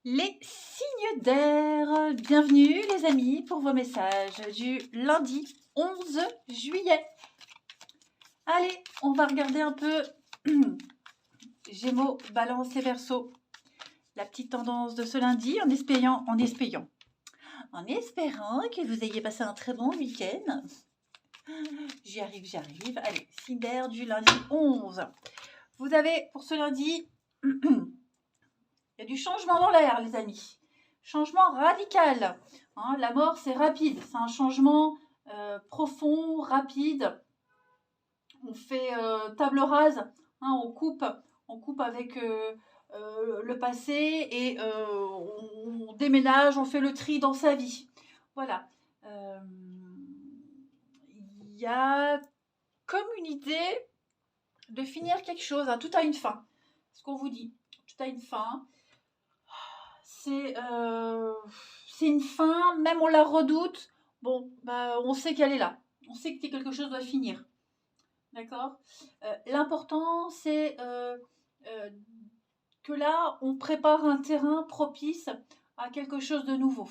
Les signes d'air, bienvenue les amis pour vos messages du lundi 11 juillet. Allez, on va regarder un peu Gémeaux, Balance et Verseau. La petite tendance de ce lundi en espérant que vous ayez passé un très bon week-end. J'y arrive. Allez, signe d'air du lundi 11. Vous avez pour ce lundi, il y a du changement dans l'air les amis. Changement radical. Hein, la mort, c'est rapide. C'est un changement profond, rapide. On fait table rase. Hein, on coupe avec le passé et on déménage, on fait le tri dans sa vie. Voilà. Il y a comme une idée de finir quelque chose. Hein, tout a une fin. Ce qu'on vous dit. Tout a une fin. C'est une fin, même on la redoute. Bon, bah, on sait qu'elle est là. On sait que quelque chose doit finir. D'accord. L'important, c'est que là, on prépare un terrain propice à quelque chose de nouveau.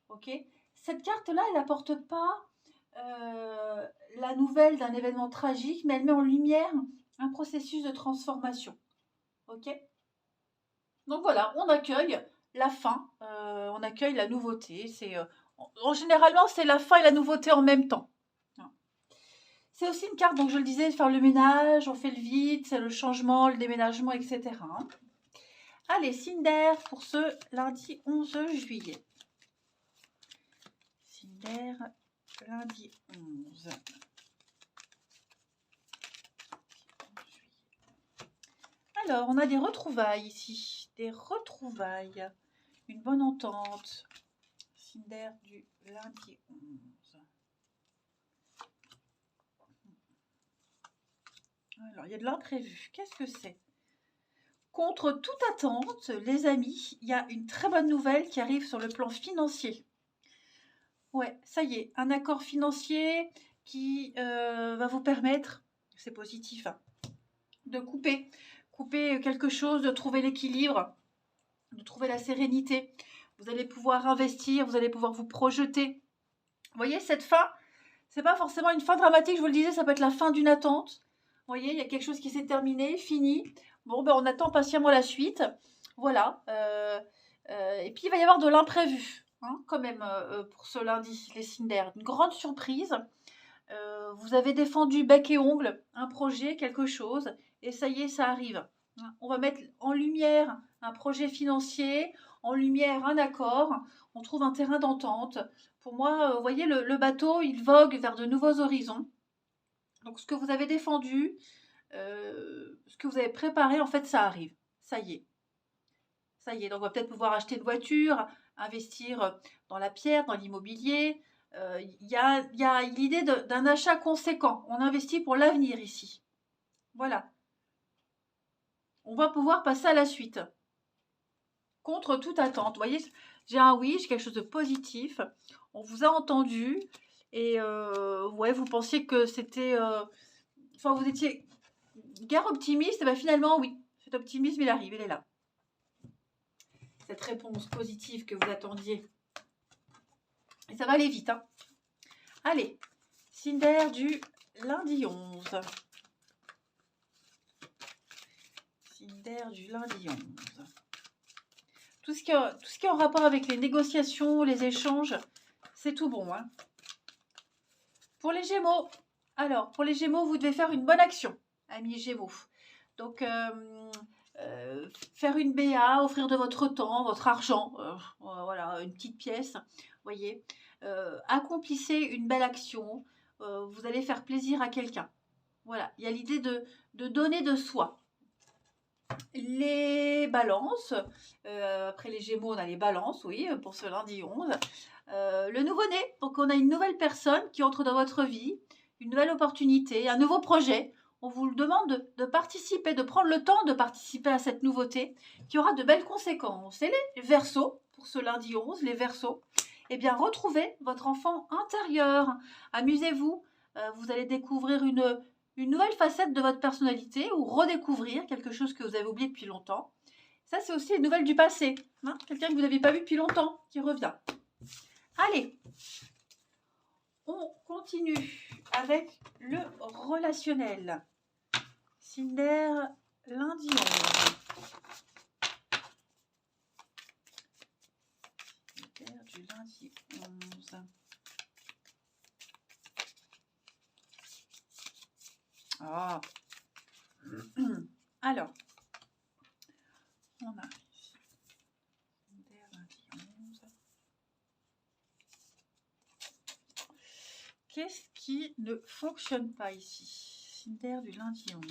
Ok. Cette carte-là, elle n'apporte pas la nouvelle d'un événement tragique, mais elle met en lumière un processus de transformation. Ok. Donc voilà, on accueille la fin, on accueille la nouveauté. Généralement, c'est la fin et la nouveauté en même temps. C'est aussi une carte, donc je le disais, faire le ménage, on fait le vide, c'est le changement, le déménagement, etc. Allez, signe d'air pour ce lundi 11 juillet. Signe d'air, lundi 11. Alors, on a des retrouvailles ici, des retrouvailles, une bonne entente. Signe d'air du lundi 11. Alors, il y a de l'imprévu. Qu'est-ce que c'est? Contre toute attente, les amis, il y a une très bonne nouvelle qui arrive sur le plan financier. Ouais, ça y est, un accord financier qui va vous permettre, c'est positif, hein, de couper quelque chose, de trouver l'équilibre, de trouver la sérénité. Vous allez pouvoir investir, vous allez pouvoir vous projeter. Vous voyez, cette fin, c'est pas forcément une fin dramatique, je vous le disais, ça peut être la fin d'une attente. Vous voyez, il y a quelque chose qui s'est terminé, fini. Bon, ben on attend patiemment la suite. Voilà. Et puis, il va y avoir de l'imprévu, hein, quand même, pour ce lundi, les signes d'air. Une grande surprise. Vous avez défendu bec et ongle un projet, quelque chose, et ça y est, ça arrive. On va mettre en lumière un projet financier, en lumière un accord. On trouve un terrain d'entente. Pour moi, vous voyez, le bateau, il vogue vers de nouveaux horizons. Donc, ce que vous avez défendu, ce que vous avez préparé, en fait, ça arrive. Ça y est. Ça y est. Donc, on va peut-être pouvoir acheter une voiture, investir dans la pierre, dans l'immobilier. Il y a l'idée d'un achat conséquent. On investit pour l'avenir ici. Voilà. On va pouvoir passer à la suite. Contre toute attente. Vous voyez, j'ai un oui, j'ai quelque chose de positif. On vous a entendu. Et ouais, vous pensiez que c'était... Enfin, vous étiez guère optimiste. Et bien finalement, oui. Cet optimisme, il arrive, il est là. Cette réponse positive que vous attendiez. Et ça va aller vite, hein. Allez, signe d'air du lundi 11. Signe d'air du lundi 11. Tout ce qui est en rapport avec les négociations, les échanges, c'est tout bon, hein. Pour les Gémeaux, alors, pour les Gémeaux, vous devez faire une bonne action, amis Gémeaux. Donc, faire une BA, offrir de votre temps, votre argent, voilà, une petite pièce, vous voyez. Accomplissez une belle action, vous allez faire plaisir à quelqu'un. Voilà, il y a l'idée de donner de soi. Les balances, après les Gémeaux, on a les balances, oui, pour ce lundi 11. Le nouveau-né, donc on a une nouvelle personne qui entre dans votre vie, une nouvelle opportunité, un nouveau projet. On vous le demande de participer, de prendre le temps de participer à cette nouveauté qui aura de belles conséquences. Et les Verseaux, pour ce lundi 11, les Verseaux, eh bien, retrouvez votre enfant intérieur. Amusez-vous. Vous allez découvrir une nouvelle facette de votre personnalité ou redécouvrir quelque chose que vous avez oublié depuis longtemps. Ça, c'est aussi les nouvelles du passé. Hein, quelqu'un que vous n'avez pas vu depuis longtemps, qui revient. Allez, on continue avec le relationnel. Cinder, lundi 11. Cinder du lundi 11. Ah. Alors, on a ici Cinder, lundi 11. Qu'est-ce qui ne fonctionne pas ici? Cinder du lundi 11.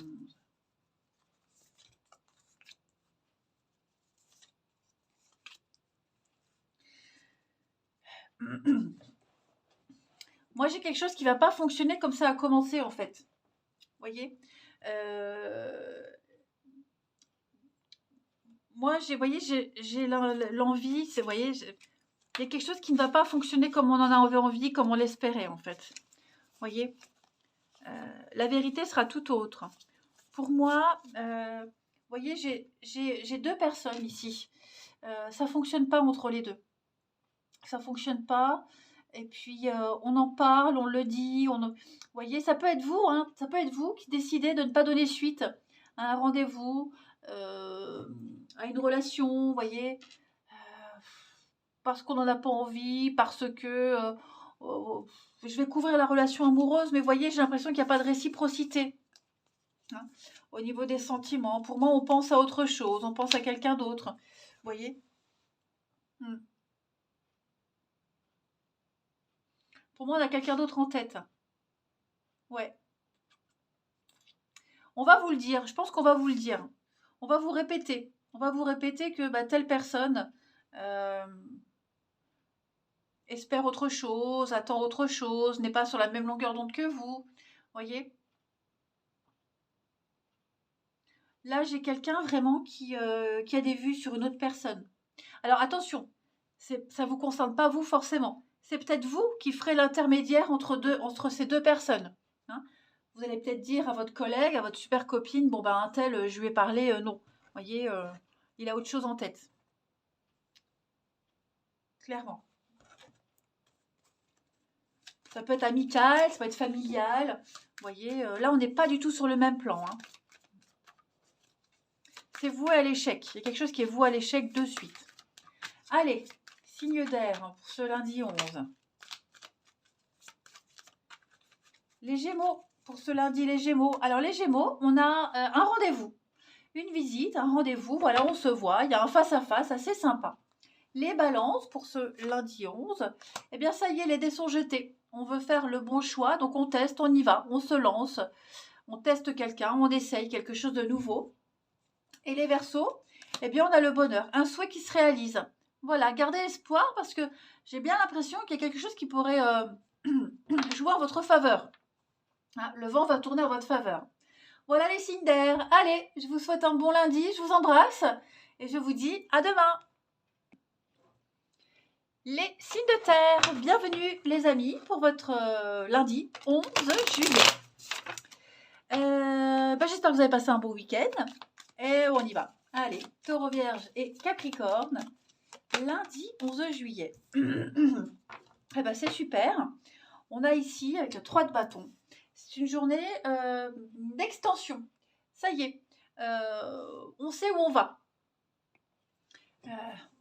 Moi, j'ai quelque chose qui ne va pas fonctionner comme ça a commencé, en fait. Vous voyez, moi, j'ai l'envie, vous voyez, il y a quelque chose qui ne va pas fonctionner comme on en avait envie, comme on l'espérait, en fait. Vous voyez, la vérité sera tout autre. Pour moi, vous voyez, j'ai deux personnes ici. Ça ne fonctionne pas entre les deux. Ça ne fonctionne pas. Et puis, on en parle, on le dit. Vous voyez, ça peut être vous, hein, ça peut être vous qui décidez de ne pas donner suite à un rendez-vous, à une relation, vous voyez, parce qu'on n'en a pas envie, parce que je vais couvrir la relation amoureuse, mais vous voyez, j'ai l'impression qu'il n'y a pas de réciprocité. Hein, au niveau des sentiments. Pour moi, on pense à autre chose, on pense à quelqu'un d'autre. Vous voyez. Pour moi, on a quelqu'un d'autre en tête. Ouais. On va vous le dire. Je pense qu'on va vous le dire. On va vous répéter. On va vous répéter que telle personne espère autre chose, attend autre chose, n'est pas sur la même longueur d'onde que vous. Voyez. Là, j'ai quelqu'un vraiment qui a des vues sur une autre personne. Alors attention, ça ne vous concerne pas vous forcément. C'est peut-être vous qui ferez l'intermédiaire entre ces deux personnes. Hein. Vous allez peut-être dire à votre collègue, à votre super copine, bon un tel, je lui ai parlé, non. Vous voyez, il a autre chose en tête. Clairement. Ça peut être amical, ça peut être familial. Vous voyez, là, on n'est pas du tout sur le même plan. Hein. C'est voué à l'échec. Il y a quelque chose qui est voué à l'échec de suite. Allez, signe d'air pour ce lundi 11. Les Gémeaux, pour ce lundi, les Gémeaux. Alors, les Gémeaux, on a un rendez-vous, une visite, un rendez-vous. Voilà, on se voit, il y a un face-à-face assez sympa. Les Balances, pour ce lundi 11, eh bien, ça y est, les dés sont jetés. On veut faire le bon choix, donc on teste, on y va, on se lance, on teste quelqu'un, on essaye quelque chose de nouveau. Et les Verseaux, eh bien, on a le bonheur, un souhait qui se réalise. Voilà, gardez espoir parce que j'ai bien l'impression qu'il y a quelque chose qui pourrait jouer en votre faveur. Hein, le vent va tourner en votre faveur. Voilà les signes d'air. Allez, je vous souhaite un bon lundi, je vous embrasse et je vous dis à demain. Les signes de terre, bienvenue les amis pour votre lundi 11 juillet. J'espère que vous avez passé un beau week-end et on y va. Allez, Taureau, Vierge et Capricorne, lundi 11 juillet. C'est super. On a ici avec le 3 de bâton. C'est une journée d'extension. Ça y est, on sait où on va.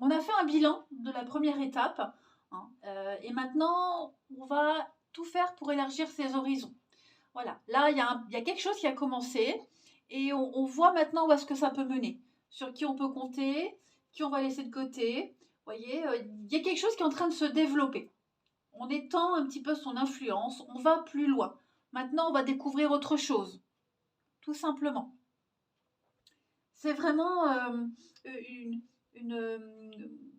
On a fait un bilan de la première étape. Hein, et maintenant, on va tout faire pour élargir ses horizons. Voilà, là, il y a quelque chose qui a commencé. Et on voit maintenant où est-ce que ça peut mener. Sur qui on peut compter, qui on va laisser de côté. Vous voyez, il y a quelque chose qui est en train de se développer. On étend un petit peu son influence, on va plus loin. Maintenant, on va découvrir autre chose, tout simplement. C'est vraiment une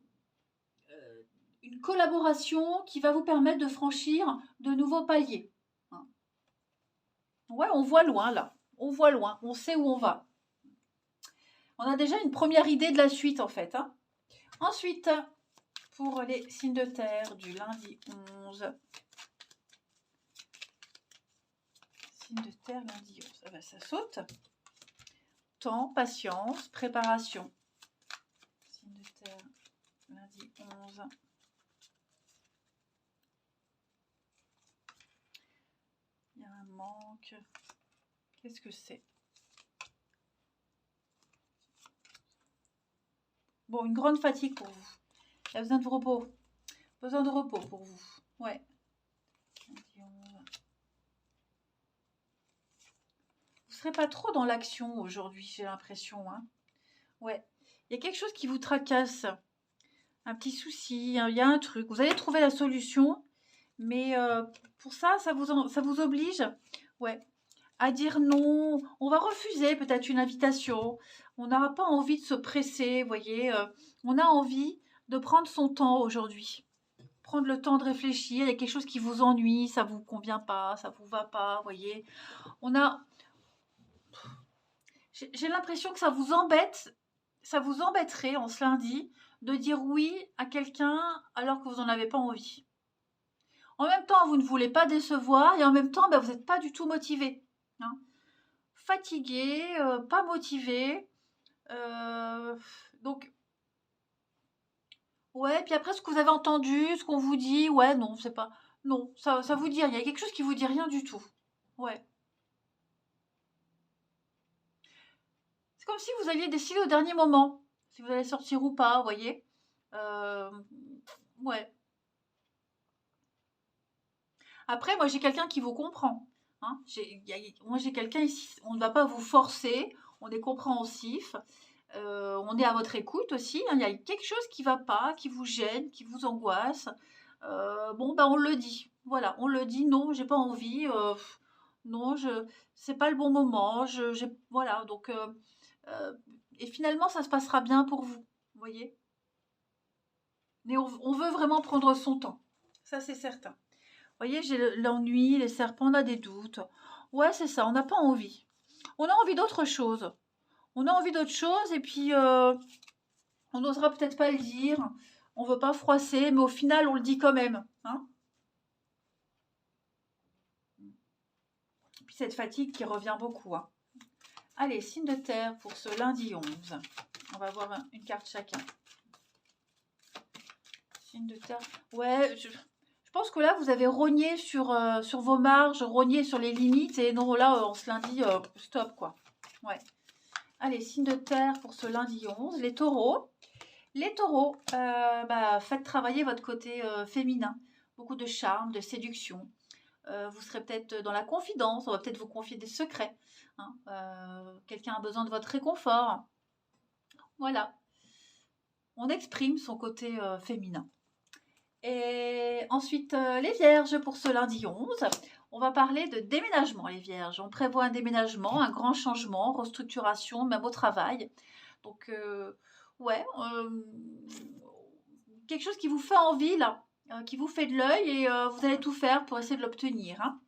collaboration qui va vous permettre de franchir de nouveaux paliers. Ouais, on voit loin là, on voit loin, on sait où on va. On a déjà une première idée de la suite en fait. Hein. Ensuite, pour les signes de terre du lundi 11, de terre lundi 11. Ça saute. Temps, patience, préparation. Signe de terre, lundi 11. Il y a un manque. Qu'est-ce que c'est? Bon, une grande fatigue pour vous. Il y a besoin de repos. Besoin de repos pour vous. Ouais. Lundi 11. Vous ne serez pas trop dans l'action aujourd'hui, j'ai l'impression. Hein. Ouais. Il y a quelque chose qui vous tracasse. Un petit souci, il y a un truc. Vous allez trouver la solution. Mais pour ça, ça vous oblige, ouais, à dire non. On va refuser peut-être une invitation. On n'aura pas envie de se presser, vous voyez. On a envie de prendre son temps aujourd'hui. Prendre le temps de réfléchir. Il y a quelque chose qui vous ennuie, ça vous convient pas, ça vous va pas, vous voyez. J'ai l'impression que ça vous embêterait en ce lundi de dire oui à quelqu'un alors que vous n'en avez pas envie. En même temps, vous ne voulez pas décevoir et en même temps, vous n'êtes pas du tout motivé. Hein. Fatigué, pas motivé. Donc, ouais, puis après, ce que vous avez entendu, ce qu'on vous dit, ouais, non, c'est pas... Non, ça vous dit rien. Il y a quelque chose qui vous dit rien du tout. Ouais. C'est comme si vous alliez décider au dernier moment. Si vous allez sortir ou pas, vous voyez. Ouais. Après, moi, j'ai quelqu'un qui vous comprend. Hein. Moi, j'ai quelqu'un ici. On ne va pas vous forcer. On est compréhensif. On est à votre écoute aussi. Hein. Il y a quelque chose qui ne va pas, qui vous gêne, qui vous angoisse. On le dit. Voilà, on le dit. Non, j'ai pas envie. Non, c'est pas le bon moment. Voilà. Donc, et finalement, ça se passera bien pour vous. Vous voyez. Mais on veut vraiment prendre son temps. Ça, c'est certain. Vous voyez, j'ai l'ennui, les serpents, on a des doutes. Ouais, c'est ça, on n'a pas envie. On a envie d'autre chose. On a envie d'autre chose et puis on n'osera peut-être pas le dire. On veut pas froisser, mais au final, on le dit quand même. Hein. Et puis cette fatigue qui revient beaucoup. Hein. Allez, signe de terre pour ce lundi 11. On va voir une carte chacun. Signe de terre. Ouais, je pense que là, vous avez rogné sur vos marges, rogné sur les limites. Et non, là, on se lundi, stop, quoi. Ouais. Allez, signe de terre pour ce lundi 11. Les taureaux. Les taureaux, faites travailler votre côté féminin. Beaucoup de charme, de séduction. Vous serez peut-être dans la confidence. On va peut-être vous confier des secrets. Hein. Quelqu'un a besoin de votre réconfort. Voilà. On exprime son côté féminin. Et ensuite, les vierges pour ce lundi 11. On va parler de déménagement, les vierges. On prévoit un déménagement, un grand changement, restructuration, même au travail. Donc, quelque chose qui vous fait envie, là, qui vous fait de l'œil et vous allez tout faire pour essayer de l'obtenir. Hein.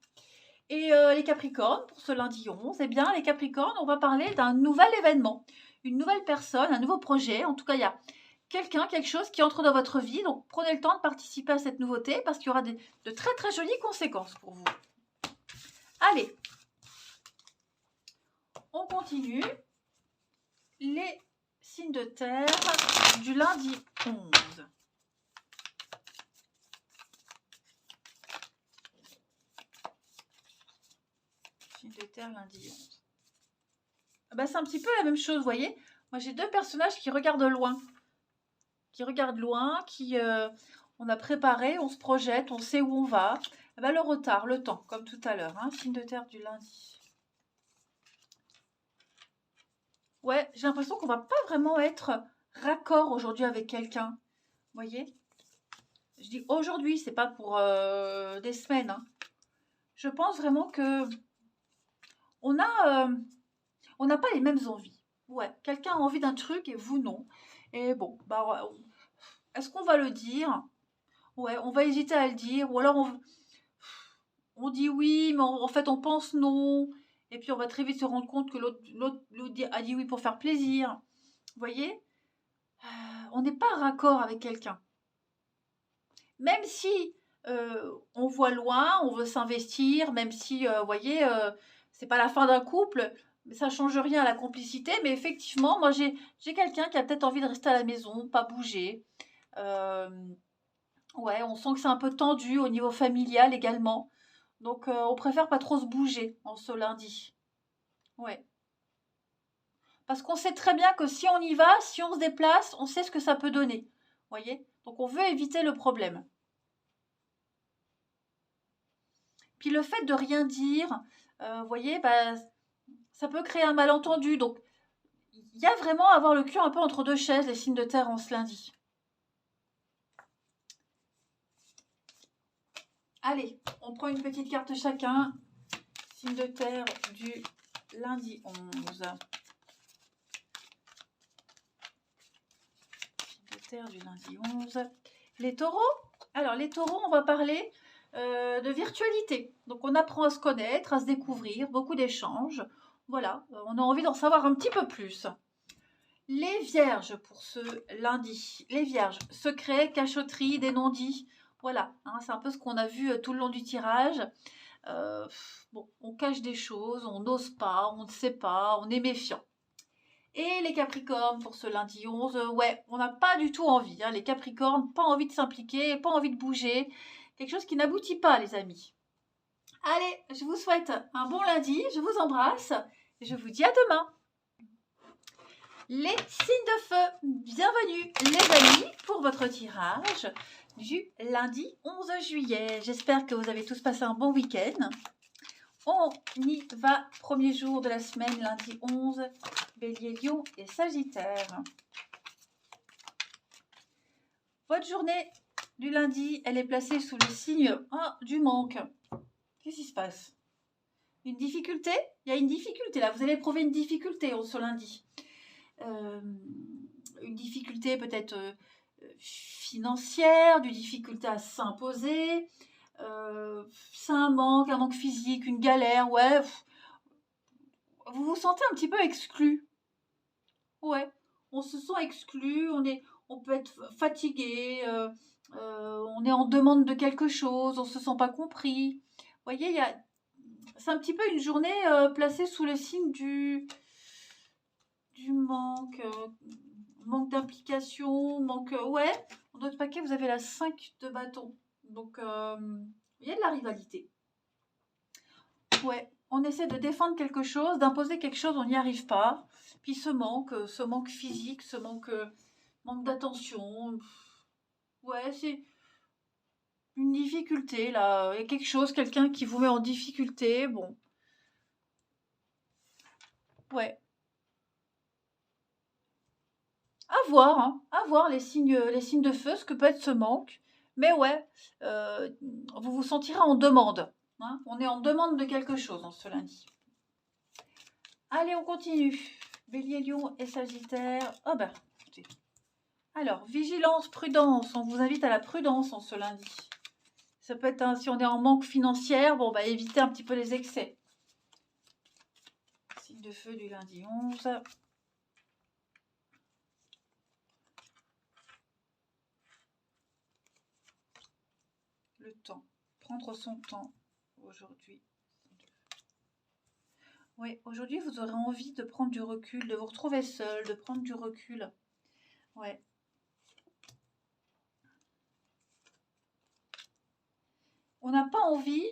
Et les Capricornes, pour ce lundi 11, eh bien, les Capricornes, on va parler d'un nouvel événement, une nouvelle personne, un nouveau projet. En tout cas, il y a quelque chose qui entre dans votre vie. Donc, prenez le temps de participer à cette nouveauté parce qu'il y aura de très, très jolies conséquences pour vous. Allez, on continue. Les signes de terre du lundi 11. Signe de terre lundi 11. C'est un petit peu la même chose, vous voyez. Moi, j'ai deux personnages qui regardent loin. On a préparé, on se projette, on sait où on va. Le retard, le temps, comme tout à l'heure. Hein, signe de terre du lundi. Ouais, j'ai l'impression qu'on va pas vraiment être raccord aujourd'hui avec quelqu'un. Vous voyez? Je dis aujourd'hui, c'est pas pour des semaines. Hein. Je pense vraiment que on n'a pas les mêmes envies. Ouais, quelqu'un a envie d'un truc et vous non. Et bon, est-ce qu'on va le dire? Ouais, on va hésiter à le dire. Ou alors on dit oui, mais en fait on pense non. Et puis on va très vite se rendre compte que l'autre a dit oui pour faire plaisir. Vous voyez? On n'est pas raccord avec quelqu'un. Même si on voit loin, on veut s'investir, même si, vous voyez, c'est pas la fin d'un couple, Mais ça ne change rien à la complicité. Mais effectivement, moi, j'ai quelqu'un qui a peut-être envie de rester à la maison, pas bouger. Ouais, on sent que c'est un peu tendu au niveau familial également. Donc, on préfère pas trop se bouger en ce lundi. Ouais. Parce qu'on sait très bien que si on y va, si on se déplace, on sait ce que ça peut donner. Voyez? Donc, on veut éviter le problème. Puis le fait de rien dire, vous voyez, bah, ça peut créer un malentendu. Donc, il y a vraiment à avoir le cul un peu entre deux chaises, les signes de terre en ce lundi. Allez, on prend une petite carte chacun. Signe de terre du lundi 11. Signe de terre du lundi 11. Les taureaux. Alors, les taureaux, on va parler de virtualité. Donc, on apprend à se connaître, à se découvrir, beaucoup d'échanges. Voilà, on a envie d'en savoir un petit peu plus. Les vierges pour ce lundi. Les vierges, secret, cachotterie, des non-dits. Voilà, hein, c'est un peu ce qu'on a vu tout le long du tirage. Bon, on cache des choses, on n'ose pas, on ne sait pas, on est méfiant. Et les Capricornes pour ce lundi 11, ouais, on n'a pas du tout envie. Hein, les Capricornes, pas envie de s'impliquer, pas envie de bouger. Quelque chose qui n'aboutit pas, les amis. Allez, je vous souhaite un bon lundi, je vous embrasse et je vous dis à demain. Les signes de feu, bienvenue les amis pour votre tirage du lundi 11 juillet. J'espère que vous avez tous passé un bon week-end. On y va, premier jour de la semaine, lundi 11, Bélier, Lion et Sagittaire. Votre journée du lundi, elle est placée sous le signe du manque. Qu'est-ce qui se passe? Une difficulté? Il y a une difficulté là, vous allez éprouver une difficulté ce lundi. Une difficulté peut-être financière, une difficulté à s'imposer, c'est un manque physique, une galère, ouais. Vous vous sentez un petit peu exclu. Ouais, on se sent exclu, on peut être fatigué, on est en demande de quelque chose, on se sent pas compris. Vous voyez, c'est un petit peu une journée placée sous le signe du manque, manque d'implication, manque... ouais, dans notre paquet, vous avez la 5 de bâton. Donc, il y a de la rivalité. Ouais, on essaie de défendre quelque chose, d'imposer quelque chose, on n'y arrive pas. Puis ce manque physique, ce manque d'attention. Ouais, c'est une difficulté, là. Il y a quelque chose, quelqu'un qui vous met en difficulté, bon. Ouais. Hein, à voir les signes de feu, ce que peut être ce manque. Mais ouais, vous vous sentirez en demande. Hein. On est en demande de quelque chose ce lundi. Allez, on continue. Bélier, Lion et Sagittaire. Oh bah, écoutez. Alors, vigilance, prudence. On vous invite à la prudence ce lundi. Ça peut être, si on est en manque financier, bon, bah, évitez un petit peu les excès. Signe de feu du lundi 11. Le temps. Prendre son temps aujourd'hui. Oui, aujourd'hui, vous aurez envie de prendre du recul, de vous retrouver seul, de prendre du recul. Ouais. On n'a pas envie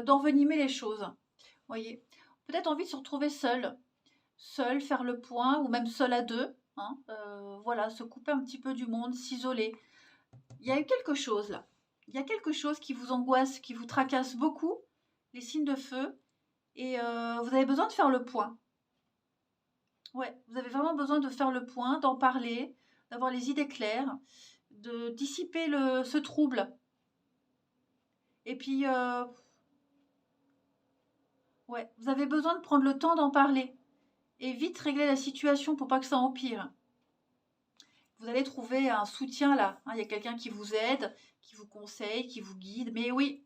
d'envenimer les choses. Voyez, peut-être envie de se retrouver seul. Seul, faire le point, ou même seul à deux. Hein, voilà, se couper un petit peu du monde, s'isoler. Il y a eu quelque chose là. Il y a quelque chose qui vous angoisse, qui vous tracasse beaucoup, les signes de feu. Et vous avez besoin de faire le point. Ouais, vous avez vraiment besoin de faire le point, d'en parler, d'avoir les idées claires, de dissiper ce trouble. Et puis, ouais, vous avez besoin de prendre le temps d'en parler et vite régler la situation pour pas que ça empire. Vous allez trouver un soutien là. Hein, il y a quelqu'un qui vous aide, qui vous conseille, qui vous guide. Mais oui,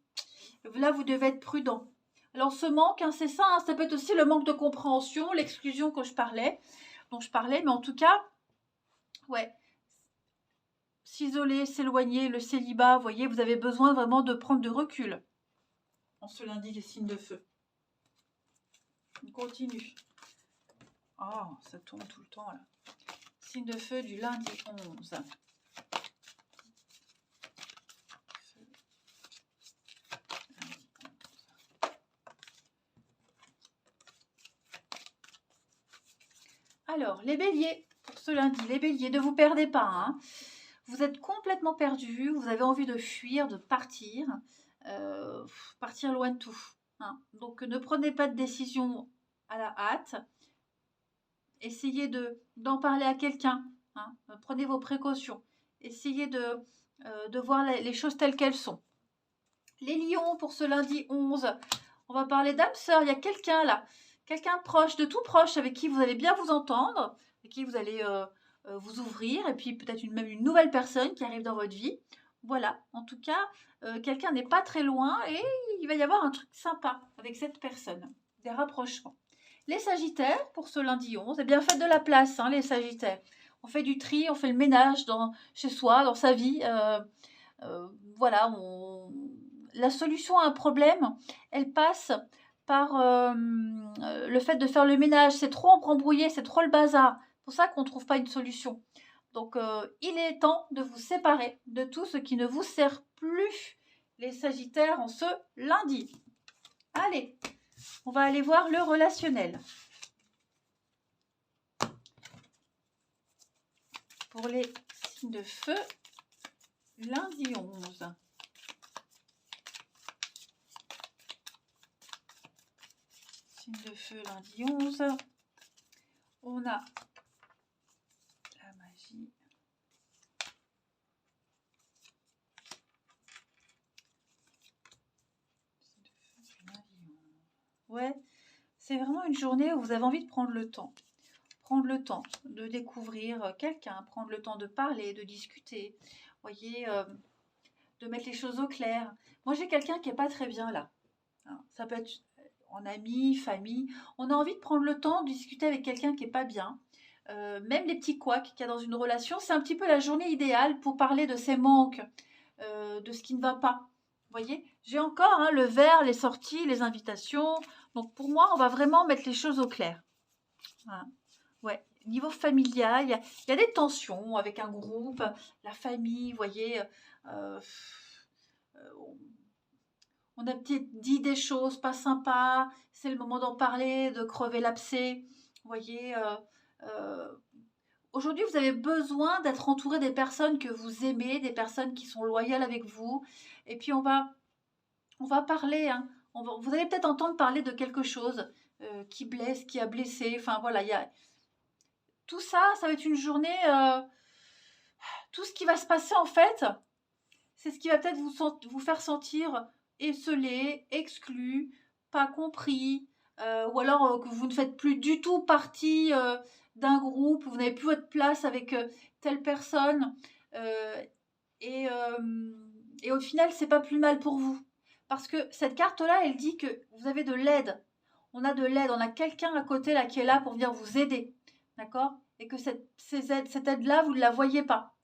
là, vous devez être prudent. Alors, ce manque, hein, c'est ça. Hein, ça peut être aussi le manque de compréhension, l'exclusion dont je parlais. Mais en tout cas, ouais, s'isoler, s'éloigner, le célibat, vous voyez, vous avez besoin vraiment de prendre du recul. En ce lundi, les signes de feu. On continue. Oh, ça tourne tout le temps là. Signe de feu du lundi 11. Alors, les béliers, pour ce lundi, les béliers, ne vous perdez pas, hein. Vous êtes complètement perdus, vous avez envie de fuir, de partir, partir loin de tout, hein. Donc, ne prenez pas de décision à la hâte. Essayez d'en parler à quelqu'un, hein. Prenez vos précautions. Essayez de voir les choses telles qu'elles sont. Les lions, pour ce lundi 11, on va parler d'âme sœur. Il y a quelqu'un là, quelqu'un proche, de tout proche, avec qui vous allez bien vous entendre, avec qui vous allez vous ouvrir, et puis peut-être même une nouvelle personne qui arrive dans votre vie. Voilà, en tout cas, quelqu'un n'est pas très loin et il va y avoir un truc sympa avec cette personne, des rapprochements. Les sagittaires, pour ce lundi 11, eh bien faites de la place, hein, les sagittaires. On fait du tri, on fait le ménage chez soi, dans sa vie. Voilà, la solution à un problème, elle passe par le fait de faire le ménage. C'est trop embrouillé, c'est trop le bazar. C'est pour ça qu'on ne trouve pas une solution. Donc, il est temps de vous séparer de tout ce qui ne vous sert plus, les sagittaires, en ce lundi. Allez, on va aller voir le relationnel. Pour les signes de feu, lundi 11. Signe de feu, lundi 11. On a la magie. Signe de feu, lundi 11. Ouais, c'est vraiment une journée où vous avez envie de prendre le temps. Prendre le temps de découvrir quelqu'un, prendre le temps de parler, de discuter. Voyez, de mettre les choses au clair. Moi, j'ai quelqu'un qui n'est pas très bien là. Ça peut être en ami, famille. On a envie de prendre le temps de discuter avec quelqu'un qui n'est pas bien. Même les petits couacs qu'il y a dans une relation, c'est un petit peu la journée idéale pour parler de ses manques, de ce qui ne va pas. Vous voyez, j'ai encore le verre, les sorties, les invitations. Donc pour moi, on va vraiment mettre les choses au clair. Voilà. Ouais, niveau familial, il y a des tensions avec un groupe, la famille, vous voyez. On a peut-être dit des choses pas sympas, c'est le moment d'en parler, de crever l'abcès. Vous voyez, aujourd'hui, vous avez besoin d'être entouré des personnes que vous aimez, des personnes qui sont loyales avec vous. Et puis, on va parler, hein. Vous allez peut-être entendre parler de quelque chose qui blesse, qui a blessé. Enfin, voilà, tout ça, ça va être une journée. Tout ce qui va se passer, en fait, c'est ce qui va peut-être vous faire sentir esseulé, exclu, pas compris, ou alors que vous ne faites plus du tout partie d'un groupe, vous n'avez plus votre place avec telle personne, euh, et, euh, et au final, c'est pas plus mal pour vous. Parce que cette carte-là, elle dit que vous avez de l'aide. On a de l'aide, on a quelqu'un à côté là qui est là pour venir vous aider. D'accord? Et que cette aide-là, vous ne la voyez pas.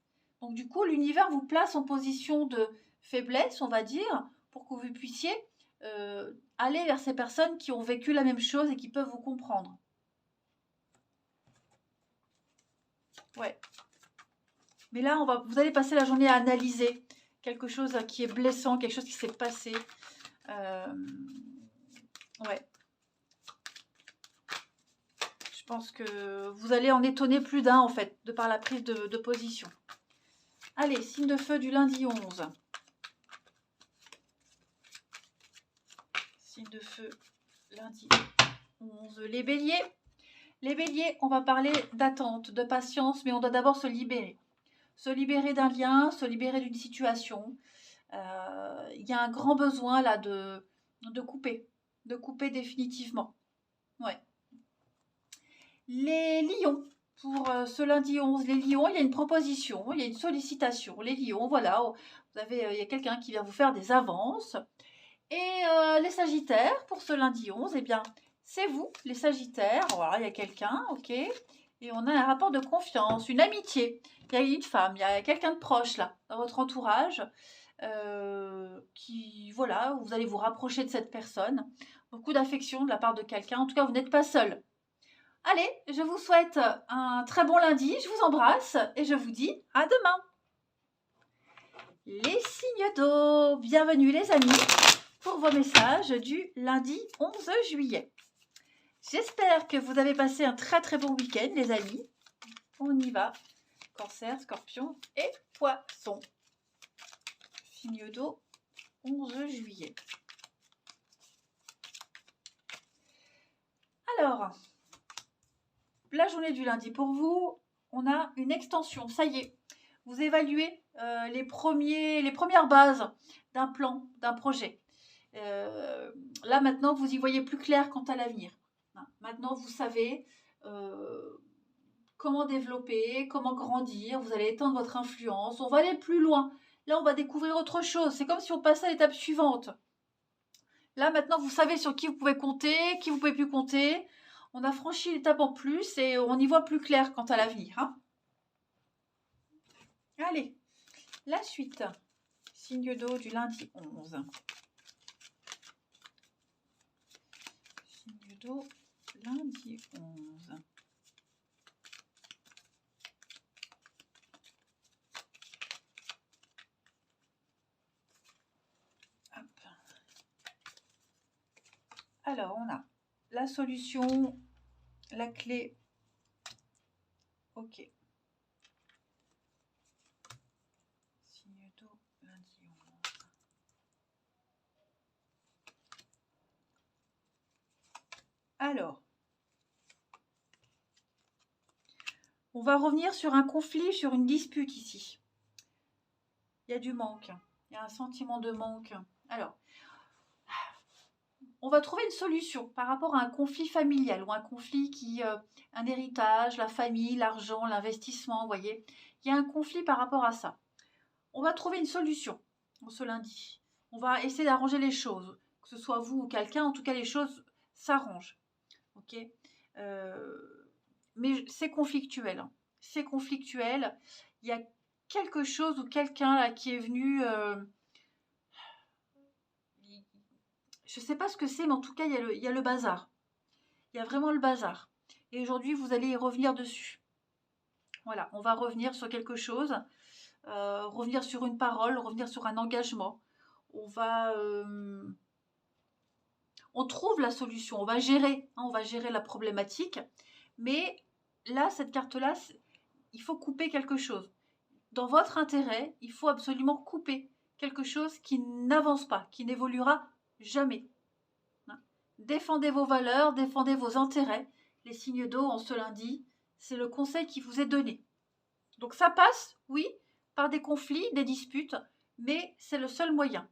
Donc du coup, l'univers vous place en position de faiblesse, on va dire, pour que vous puissiez aller vers ces personnes qui ont vécu la même chose et qui peuvent vous comprendre. Ouais. Mais là, vous allez passer la journée à analyser quelque chose qui est blessant, quelque chose qui s'est passé. Ouais. Je pense que vous allez en étonner plus d'un, en fait, de par la prise de position. Allez, signe de feu du lundi 11. Signe de feu, lundi 11. Les béliers. Les béliers, on va parler d'attente, de patience, mais on doit d'abord se libérer. Se libérer d'un lien, se libérer d'une situation. Il y a un grand besoin là de couper définitivement. Ouais. Les lions, pour ce lundi 11, les lions, il y a une proposition, il y a une sollicitation. Les lions, voilà, il y a quelqu'un qui vient vous faire des avances. Et les sagittaires, pour ce lundi 11, eh bien, c'est vous, les sagittaires. Voilà, il y a quelqu'un, ok. Et on a un rapport de confiance, une amitié. Il y a une femme, il y a quelqu'un de proche là, dans votre entourage, qui, voilà, vous allez vous rapprocher de cette personne. Beaucoup d'affection de la part de quelqu'un. En tout cas, vous n'êtes pas seul. Allez, je vous souhaite un très bon lundi, je vous embrasse et je vous dis à demain. Les signes d'eau, bienvenue les amis pour vos messages du lundi 11 juillet. J'espère que vous avez passé un très très bon week-end les amis. On y va. Cancer, Scorpion et Poisson. Signe d'eau, 11 juillet. Alors, la journée du lundi pour vous, on a une extension. Ça y est, vous évaluez les premières bases d'un plan, d'un projet. Là, maintenant, vous y voyez plus clair quant à l'avenir. Maintenant, vous savez comment développer, comment grandir. Vous allez étendre votre influence. On va aller plus loin. Là, on va découvrir autre chose. C'est comme si on passait à l'étape suivante. Là, maintenant, vous savez sur qui vous pouvez compter, qui vous pouvez plus compter. On a franchi l'étape en plus et on y voit plus clair quant à l'avenir. Hein. Allez, la suite. Signe d'eau du lundi 11. Signe d'eau, lundi 11. Hop. Alors, on a la solution, la clé. Ok. Signe d'eau, lundi 11. Alors, on va revenir sur un conflit, sur une dispute ici. Il y a du manque, il y a un sentiment de manque. Alors, on va trouver une solution par rapport à un conflit familial ou un conflit un héritage, la famille, l'argent, l'investissement, vous voyez. Il y a un conflit par rapport à ça. On va trouver une solution ce lundi. On va essayer d'arranger les choses, que ce soit vous ou quelqu'un, en tout cas les choses s'arrangent. Ok, mais c'est conflictuel. Hein. C'est conflictuel. Il y a quelque chose ou quelqu'un là qui est venu. Je ne sais pas ce que c'est, mais en tout cas, il y a le bazar. Il y a vraiment le bazar. Et aujourd'hui, vous allez y revenir dessus. Voilà, on va revenir sur quelque chose, revenir sur une parole, revenir sur un engagement. On trouve la solution, on va gérer la problématique. Mais là, cette carte-là, il faut couper quelque chose. Dans votre intérêt, il faut absolument couper quelque chose qui n'avance pas, qui n'évoluera jamais. Défendez vos valeurs, défendez vos intérêts. Les signes d'eau en ce lundi, c'est le conseil qui vous est donné. Donc ça passe, oui, par des conflits, des disputes, mais c'est le seul moyen.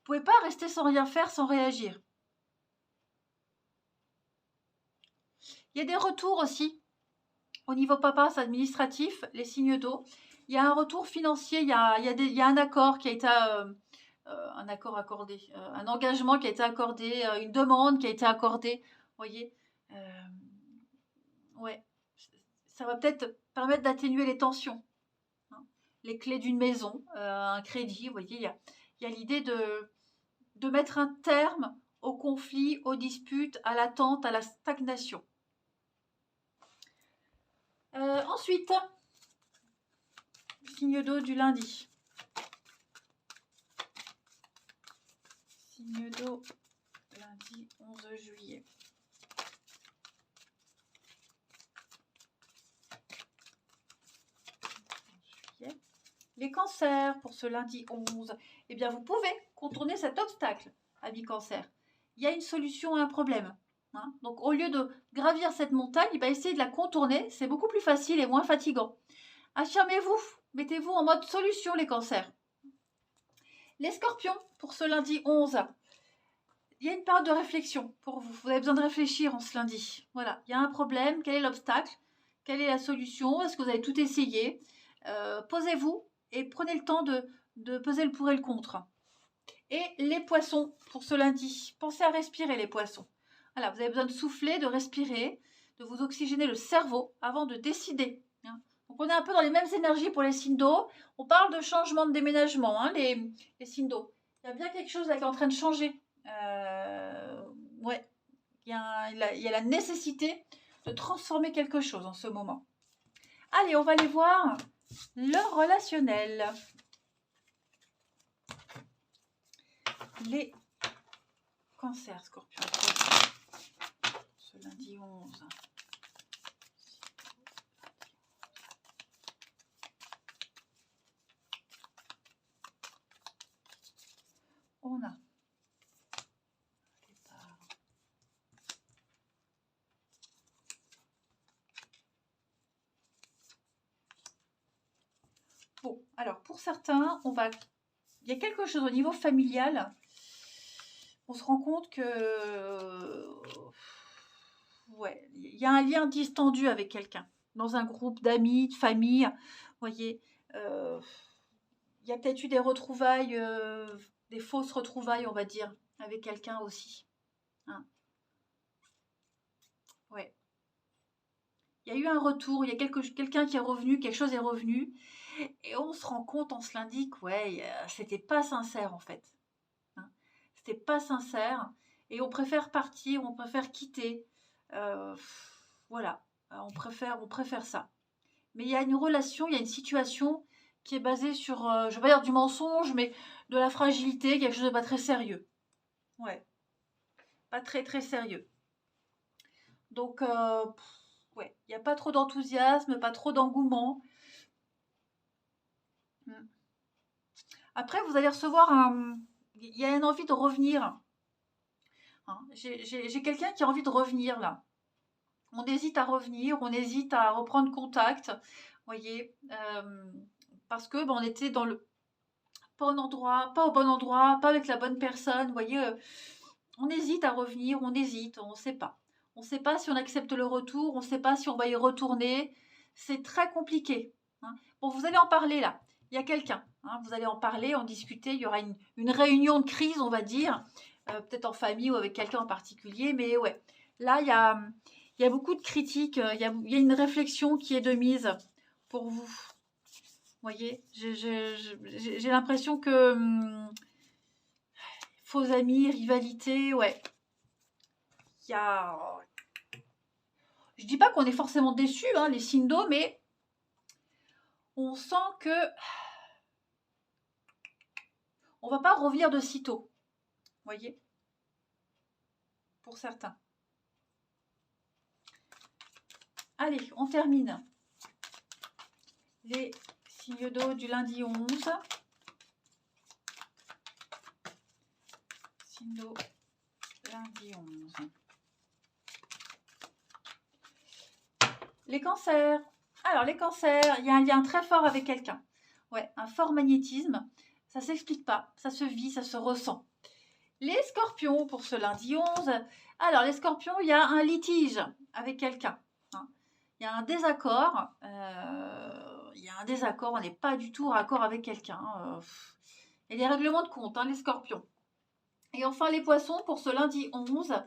Vous ne pouvez pas rester sans rien faire, sans réagir. Il y a des retours aussi au niveau papas administratif, les signes d'eau. Il y a un retour financier, il y a un accord qui a été un accord accordé, un engagement qui a été accordé, une demande qui a été accordée. Vous voyez, ouais, ça va peut-être permettre d'atténuer les tensions. Hein. Les clés d'une maison, un crédit, vous voyez, il y a l'idée de mettre un terme aux conflits, aux disputes, à l'attente, à la stagnation. Ensuite, signe d'eau du lundi. Signe d'eau, lundi 11 juillet. Les cancers pour ce lundi 11. Eh bien, vous pouvez contourner cet obstacle, amis cancer. Il y a une solution à un problème. Hein. Donc, au lieu de gravir cette montagne, essayez de la contourner. C'est beaucoup plus facile et moins fatigant. Affirmez-vous. Mettez-vous en mode solution, les cancers. Les scorpions, pour ce lundi 11. Il y a une période de réflexion pour vous. Vous avez besoin de réfléchir en ce lundi. Voilà, il y a un problème. Quel est l'obstacle? Quelle est la solution? Est-ce que vous avez tout essayé? Posez-vous et prenez le temps de peser le pour et le contre. Et les poissons, pour ce lundi, pensez à respirer les poissons. Voilà, vous avez besoin de souffler, de respirer, de vous oxygéner le cerveau avant de décider. Hein. Donc on est un peu dans les mêmes énergies pour les signes d'eau. On parle de changement, de déménagement, hein, les signes d'eau. Il y a bien quelque chose là qui est en train de changer. Ouais, il y a la nécessité de transformer quelque chose en ce moment. Allez, on va aller voir le relationnel. Les cancers, scorpions. Ce lundi 11. On a bon, alors pour certains, il y a quelque chose au niveau familial. On se rend compte que ouais, il y a un lien distendu avec quelqu'un dans un groupe d'amis, de famille. Vous voyez, il y a peut-être eu des retrouvailles, des fausses retrouvailles, on va dire, avec quelqu'un aussi. Hein. Ouais. Il y a eu un retour, il y a quelqu'un qui est revenu, quelque chose est revenu, et on se rend compte, on se l'indique, ouais, c'était pas sincère en fait. Hein. C'était pas sincère, et on préfère partir, on préfère quitter. Voilà, on préfère ça. Mais il y a une relation, il y a une situation qui est basée sur, je vais pas dire du mensonge, mais de la fragilité, quelque chose de pas très sérieux. Ouais, pas très très sérieux. Donc, ouais, il n'y a pas trop d'enthousiasme, pas trop d'engouement. Après, vous allez recevoir il y a une envie de revenir. Hein. J'ai quelqu'un qui a envie de revenir là. On hésite à revenir, on hésite à reprendre contact. Vous voyez, parce que on était dans le pas au bon endroit, pas avec la bonne personne. Vous voyez, on hésite à revenir, on hésite, on ne sait pas. On ne sait pas si on accepte le retour, on ne sait pas si on va y retourner. C'est très compliqué. Hein. Bon, vous allez en parler là. Il y a quelqu'un. Hein, vous allez en parler, en discuter. Il y aura une réunion de crise, on va dire. Peut-être en famille ou avec quelqu'un en particulier. Mais ouais, là, il y a beaucoup de critiques. Il y a une réflexion qui est de mise pour vous. Vous voyez, j'ai l'impression que faux amis, rivalité, ouais. Il y a... Je dis pas qu'on est forcément déçu, hein, les signes d'eau, mais on sent que on va pas revenir de sitôt. Vous voyez, pour certains. Allez, on termine. Les signes d'eau du lundi 11. Signes d'eau lundi 11. Les cancers. Alors, les cancers, il y a un lien très fort avec quelqu'un. Ouais, un fort magnétisme. Ça ne s'explique pas. Ça se vit, ça se ressent. Les scorpions, pour ce lundi 11. Alors, les scorpions, il y a un litige avec quelqu'un. Hein. Il y a un désaccord. On n'est pas du tout raccord avec quelqu'un. Il y a des règlements de compte, hein, les scorpions. Et enfin, les poissons, pour ce lundi 11,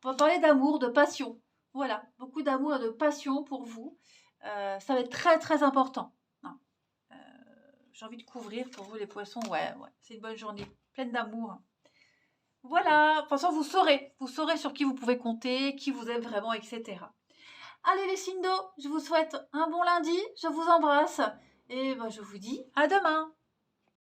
on va parler d'amour, de passion. Voilà, beaucoup d'amour et de passion pour vous. Ça va être très, très important. Hein. J'ai envie de couvrir pour vous, les poissons. Ouais, c'est une bonne journée, pleine d'amour. Voilà, de toute façon, vous saurez sur qui vous pouvez compter, qui vous aime vraiment, etc. Allez les signes d'eau, je vous souhaite un bon lundi, je vous embrasse et je vous dis à demain.